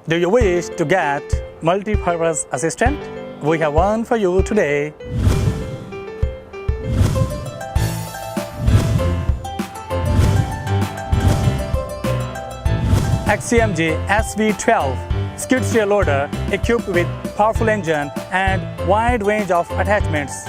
Do you wish to get multi-purpose assistant? We have one for you today. XCMG SV12 skid steer loader equipped with powerful engine and wide range of attachments.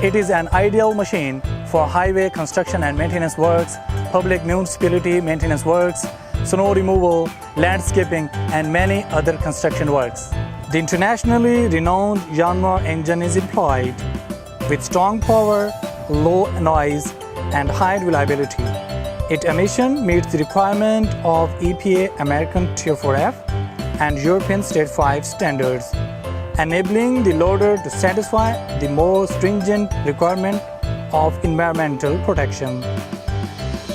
It is an ideal machine for highway construction and maintenance works, public municipality maintenance works, snow removal, landscaping, and many other construction works. The internationally renowned Yanmar engine is employed with strong power, low noise, and high reliability. Its emission meets the requirement of EPA American Tier 4F and European State 5 standards, enabling the loader to satisfy the more stringent requirement of environmental protection.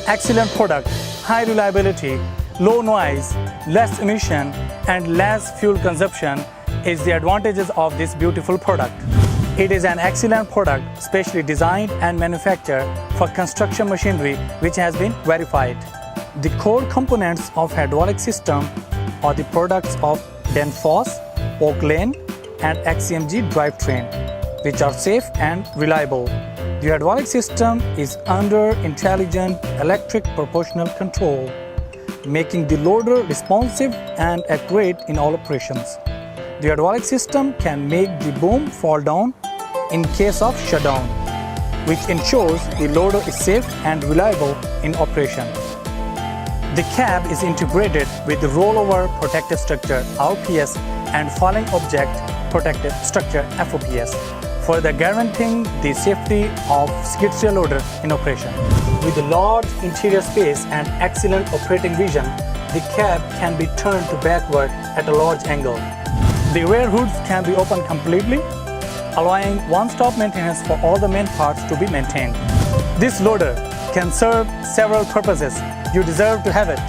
Excellent product, high reliability, low noise, less emission, and less fuel consumption is the advantages of this beautiful product. It is an excellent product specially designed and manufactured for construction machinery which has been verified. The core components of hydraulic system are the products of Danfoss, Oak Lane, and XCMG drivetrain, which are safe and reliable. The hydraulic system is under intelligent electric proportional control, making the loader responsive and accurate in all operations. The hydraulic system can make the boom fall down in case of shutdown, which ensures the loader is safe and reliable in operation. The cab is integrated with the rollover protective structure (RPS) and falling object protective structure (FOPS), further guaranteeing the safety of skid steer loader in operation. With a large interior space and excellent operating vision, the cab can be turned to backward at a large angle. The rear hoods can be opened completely, allowing one-stop maintenance for all the main parts to be maintained. This loader can serve several purposes. You deserve to have it.